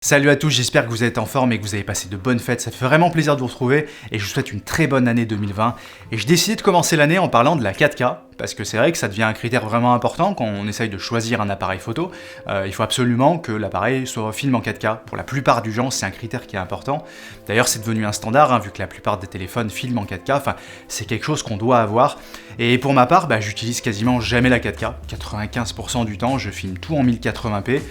Salut à tous, j'espère que vous êtes en forme et que vous avez passé de bonnes fêtes, ça fait vraiment plaisir de vous retrouver et je vous souhaite une très bonne année 2020. Et je décidé de commencer l'année en parlant de la 4K, parce que c'est vrai que ça devient un critère vraiment important quand on essaye de choisir un appareil photo. Il faut absolument que l'appareil soit filmé en 4K. Pour la plupart du gens, c'est un critère qui est important. D'ailleurs, c'est devenu un standard, vu que la plupart des téléphones filment en 4K, enfin, c'est quelque chose qu'on doit avoir. Et pour ma part, j'utilise quasiment jamais la 4K. 95% du temps, je filme tout en 1080p,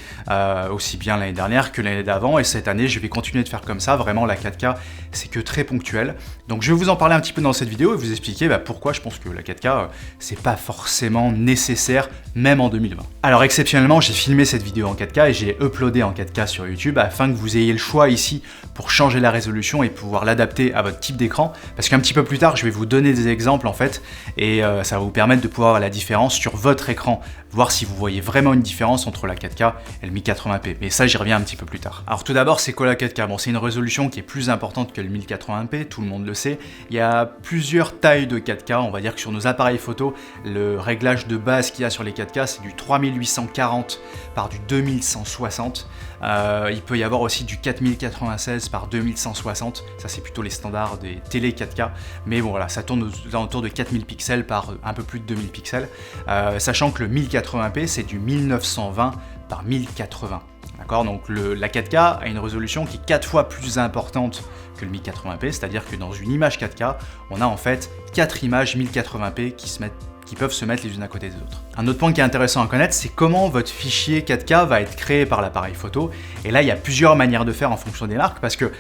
aussi bien l'année dernière que l'année d'avant, et cette année, je vais continuer de faire comme ça. Vraiment, la 4K, c'est que très ponctuel. Donc je vais vous en parler un petit peu dans cette vidéo et vous expliquer pourquoi je pense que la 4K, c'est pas forcément nécessaire, même en 2020. Alors exceptionnellement, j'ai filmé cette vidéo en 4K et j'ai uploadé en 4K sur YouTube afin que vous ayez le choix ici pour changer la résolution et pouvoir l'adapter à votre type d'écran, parce qu'un petit peu plus tard, je vais vous donner des exemples en fait, et ça va vous permettre de pouvoir voir la différence sur votre écran, voir si vous voyez vraiment une différence entre la 4K et le 1080p, mais ça j'y reviens un petit peu plus tard. Alors tout d'abord, c'est quoi la 4K? Bon, c'est une résolution qui est plus importante que le 1080p, tout le monde le sait. Il y a plusieurs tailles de 4K, on va dire que sur nos appareils photo, le réglage de base qu'il y a sur les 4K, c'est du 3840 par du 2160. Il peut y avoir aussi du 4096 par 2160, ça c'est plutôt les standards des télé 4K, mais bon voilà, ça tourne aux alentours de 4000 pixels par un peu plus de 2000 pixels, sachant que le 1080p c'est du 1920 par 1080. D'accord, donc la 4K a une résolution qui est 4 fois plus importante que le 1080p, c'est-à-dire que dans une image 4K, on a en fait 4 images 1080p qui peuvent se mettre les unes à côté des autres. Un autre point qui est intéressant à connaître, c'est comment votre fichier 4K va être créé par l'appareil photo. Et là, il y a plusieurs manières de faire en fonction des marques, parce que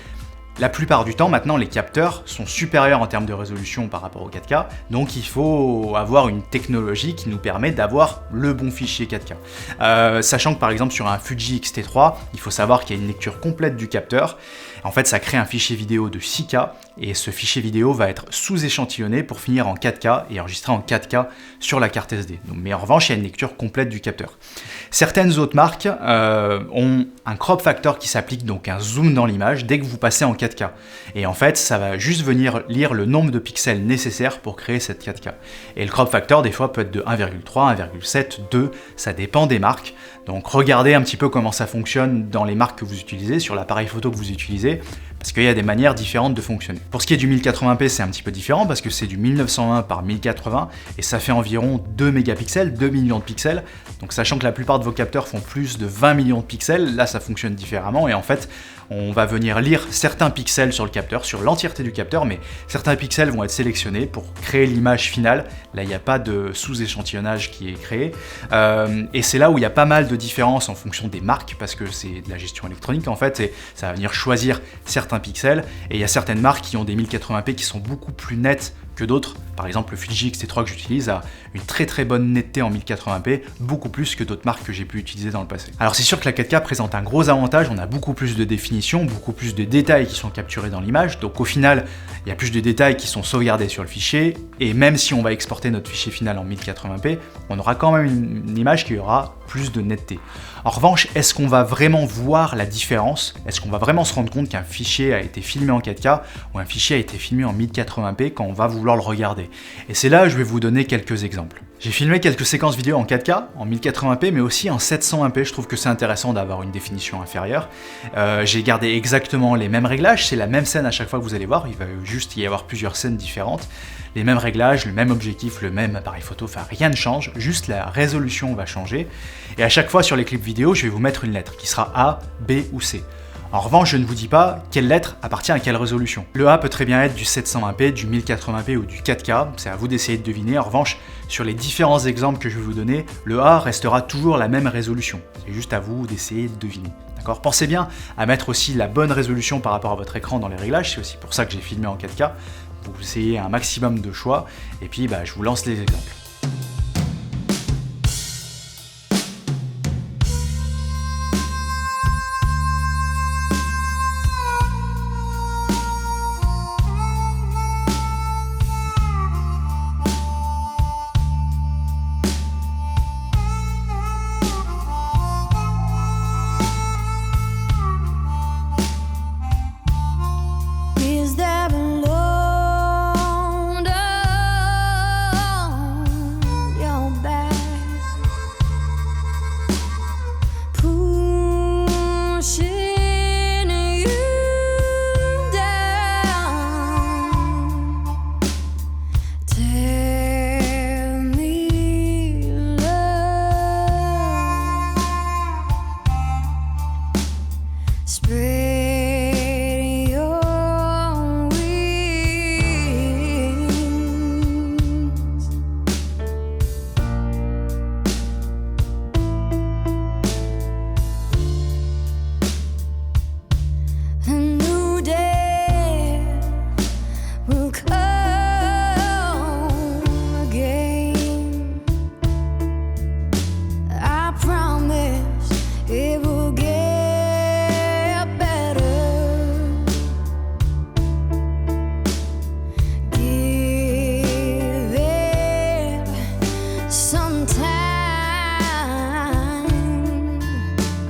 la plupart du temps, maintenant, les capteurs sont supérieurs en termes de résolution par rapport au 4K, donc il faut avoir une technologie qui nous permet d'avoir le bon fichier 4K. Sachant que par exemple sur un Fuji X-T3, il faut savoir qu'il y a une lecture complète du capteur. En fait, ça crée un fichier vidéo de 6K, et ce fichier vidéo va être sous-échantillonné pour finir en 4K et enregistré en 4K sur la carte SD. Donc, mais en revanche, il y a une lecture complète du capteur. Certaines autres marques ont un crop factor qui s'applique, donc un zoom dans l'image, dès que vous passez en 4K. Et en fait, ça va juste venir lire le nombre de pixels nécessaires pour créer cette 4K. Et le crop factor, des fois, peut être de 1,3, 1,7, 2, ça dépend des marques. Donc regardez un petit peu comment ça fonctionne dans les marques que vous utilisez, sur l'appareil photo que vous utilisez, parce qu'il y a des manières différentes de fonctionner. Pour ce qui est du 1080p, c'est un petit peu différent, parce que c'est du 1920 par 1080, et ça fait environ 2 mégapixels, 2 millions de pixels. Donc sachant que la plupart de vos capteurs font plus de 20 millions de pixels, là ça fonctionne différemment, et en fait, on va venir lire certains pixels sur le capteur, sur l'entièreté du capteur, mais certains pixels vont être sélectionnés pour créer l'image finale. Là, il n'y a pas de sous-échantillonnage qui est créé. Et c'est là où il y a pas mal de différences en fonction des marques, parce que c'est de la gestion électronique en fait, et ça va venir choisir certains pixels. Et il y a certaines marques qui ont des 1080p qui sont beaucoup plus nettes que d'autres. Par exemple, le Fuji X-T3 que j'utilise a une très très bonne netteté en 1080p, beaucoup plus que d'autres marques que j'ai pu utiliser dans le passé. Alors c'est sûr que la 4K présente un gros avantage, on a beaucoup plus de définition, beaucoup plus de détails qui sont capturés dans l'image, donc au final, il y a plus de détails qui sont sauvegardés sur le fichier, et même si on va exporter notre fichier final en 1080p, on aura quand même une image qui aura plus de netteté. En revanche, est-ce qu'on va vraiment voir la différence? Est-ce qu'on va vraiment se rendre compte qu'un fichier a été filmé en 4K ou un fichier a été filmé en 1080p quand on va vouloir le regarder? Et c'est là que je vais vous donner quelques exemples. J'ai filmé quelques séquences vidéo en 4K, en 1080p, mais aussi en 720p. Je trouve que c'est intéressant d'avoir une définition inférieure. J'ai gardé exactement les mêmes réglages, c'est la même scène à chaque fois que vous allez voir, il va juste y avoir plusieurs scènes différentes. Les mêmes réglages, le même objectif, le même appareil photo, enfin rien ne change, juste la résolution va changer. Et à chaque fois sur les clips vidéo, je vais vous mettre une lettre qui sera A, B ou C. En revanche, je ne vous dis pas quelle lettre appartient à quelle résolution. Le A peut très bien être du 720p, du 1080p ou du 4K, c'est à vous d'essayer de deviner. En revanche, sur les différents exemples que je vais vous donner, le A restera toujours la même résolution. C'est juste à vous d'essayer de deviner. D'accord ? Pensez bien à mettre aussi la bonne résolution par rapport à votre écran dans les réglages, c'est aussi pour ça que j'ai filmé en 4K, pour que vous ayez un maximum de choix. Et puis, je vous lance les exemples. Spread your wings. A new day will come again. I promise it will get better. Give it some time.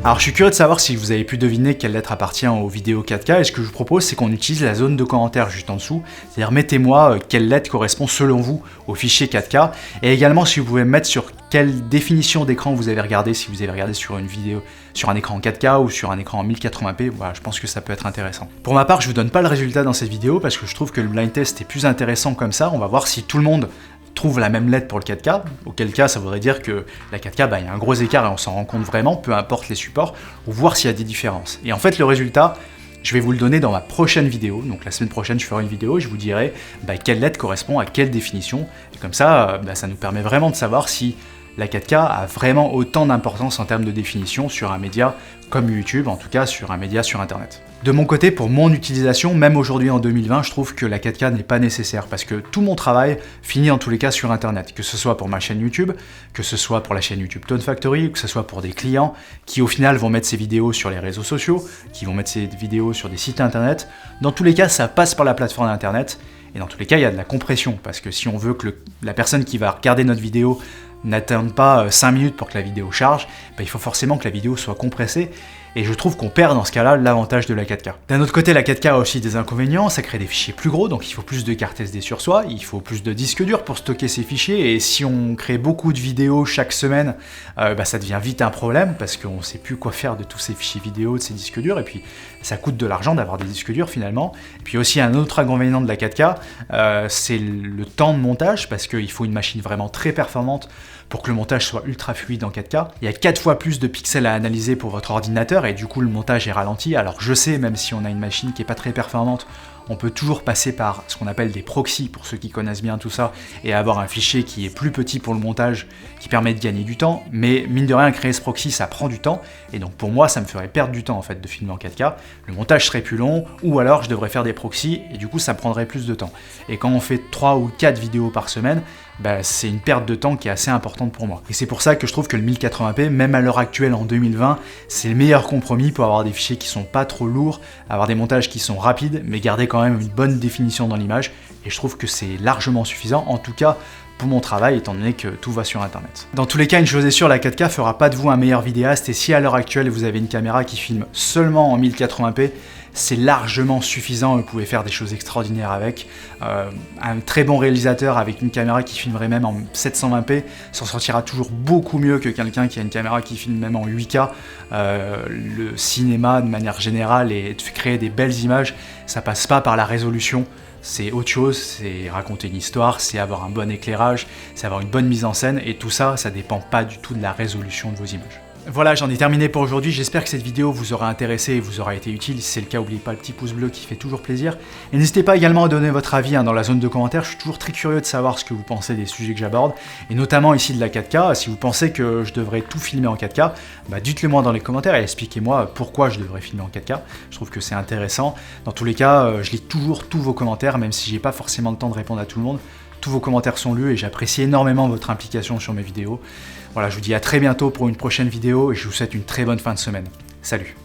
Alors je suis curieux de savoir si vous avez pu deviner quelle lettre appartient aux vidéos 4K, et ce que je vous propose c'est qu'on utilise la zone de commentaires juste en dessous, c'est-à-dire mettez-moi quelle lettre correspond selon vous au fichier 4K, et également si vous pouvez me mettre sur quelle définition d'écran vous avez regardé, si vous avez regardé sur une vidéo, sur un écran en 4K ou sur un écran en 1080p, voilà, je pense que ça peut être intéressant. Pour ma part, je vous donne pas le résultat dans cette vidéo parce que je trouve que le blind test est plus intéressant comme ça, on va voir si tout le monde trouve la même lettre pour le 4K, auquel cas ça voudrait dire que la 4K, il y a un gros écart et on s'en rend compte vraiment, peu importe les supports, ou voir s'il y a des différences. Et en fait, le résultat, je vais vous le donner dans ma prochaine vidéo, donc la semaine prochaine je ferai une vidéo et je vous dirai quelle lettre correspond à quelle définition, et comme ça, ça nous permet vraiment de savoir si la 4K a vraiment autant d'importance en termes de définition sur un média comme YouTube, en tout cas sur un média sur Internet. De mon côté, pour mon utilisation, même aujourd'hui en 2020, je trouve que la 4K n'est pas nécessaire parce que tout mon travail finit en tous les cas sur Internet, que ce soit pour ma chaîne YouTube, que ce soit pour la chaîne YouTube Tone Factory, que ce soit pour des clients qui au final vont mettre ces vidéos sur les réseaux sociaux, qui vont mettre ces vidéos sur des sites Internet. Dans tous les cas, ça passe par la plateforme Internet et dans tous les cas, il y a de la compression parce que si on veut que la personne qui va regarder notre vidéo n'attende pas 5 minutes pour que la vidéo charge, il faut forcément que la vidéo soit compressée, et je trouve qu'on perd dans ce cas-là l'avantage de la 4K. D'un autre côté, la 4K a aussi des inconvénients, ça crée des fichiers plus gros, donc il faut plus de cartes SD sur soi, il faut plus de disques durs pour stocker ces fichiers, et si on crée beaucoup de vidéos chaque semaine, ça devient vite un problème, parce qu'on ne sait plus quoi faire de tous ces fichiers vidéo, de ces disques durs, et puis ça coûte de l'argent d'avoir des disques durs finalement. Et puis aussi un autre inconvénient de la 4K, c'est le temps de montage, parce qu'il faut une machine vraiment très performante pour que le montage soit ultra fluide en 4K. Il y a 4 fois plus de pixels à analyser pour votre ordinateur et du coup le montage est ralenti. Alors je sais, même si on a une machine qui n'est pas très performante, on peut toujours passer par ce qu'on appelle des proxys, pour ceux qui connaissent bien tout ça, et avoir un fichier qui est plus petit pour le montage, qui permet de gagner du temps, mais mine de rien, créer ce proxy, ça prend du temps, et donc pour moi, ça me ferait perdre du temps en fait de filmer en 4K, le montage serait plus long, ou alors je devrais faire des proxys, et du coup ça me prendrait plus de temps. Et quand on fait 3 ou 4 vidéos par semaine, c'est une perte de temps qui est assez importante pour moi. Et c'est pour ça que je trouve que le 1080p, même à l'heure actuelle en 2020, c'est le meilleur compromis pour avoir des fichiers qui sont pas trop lourds, avoir des montages qui sont rapides, mais garder quand même une bonne définition dans l'image. Et je trouve que c'est largement suffisant, en tout cas pour mon travail, étant donné que tout va sur Internet. Dans tous les cas, une chose est sûre, la 4K fera pas de vous un meilleur vidéaste, et si à l'heure actuelle vous avez une caméra qui filme seulement en 1080p, c'est largement suffisant, vous pouvez faire des choses extraordinaires avec. Un très bon réalisateur avec une caméra qui filmerait même en 720p s'en sortira toujours beaucoup mieux que quelqu'un qui a une caméra qui filme même en 8K. Le cinéma de manière générale et de créer des belles images, ça passe pas par la résolution. C'est autre chose, c'est raconter une histoire, c'est avoir un bon éclairage, c'est avoir une bonne mise en scène, et tout ça, ça dépend pas du tout de la résolution de vos images. Voilà, j'en ai terminé pour aujourd'hui, j'espère que cette vidéo vous aura intéressé et vous aura été utile. Si c'est le cas, n'oubliez pas le petit pouce bleu qui fait toujours plaisir. Et n'hésitez pas également à donner votre avis dans la zone de commentaires, je suis toujours très curieux de savoir ce que vous pensez des sujets que j'aborde, et notamment ici de la 4K. Si vous pensez que je devrais tout filmer en 4K, dites-le moi dans les commentaires et expliquez-moi pourquoi je devrais filmer en 4K. Je trouve que c'est intéressant. Dans tous les cas, je lis toujours tous vos commentaires, même si j'ai pas forcément le temps de répondre à tout le monde. Tous vos commentaires sont lus et j'apprécie énormément votre implication sur mes vidéos. Voilà, je vous dis à très bientôt pour une prochaine vidéo et je vous souhaite une très bonne fin de semaine. Salut!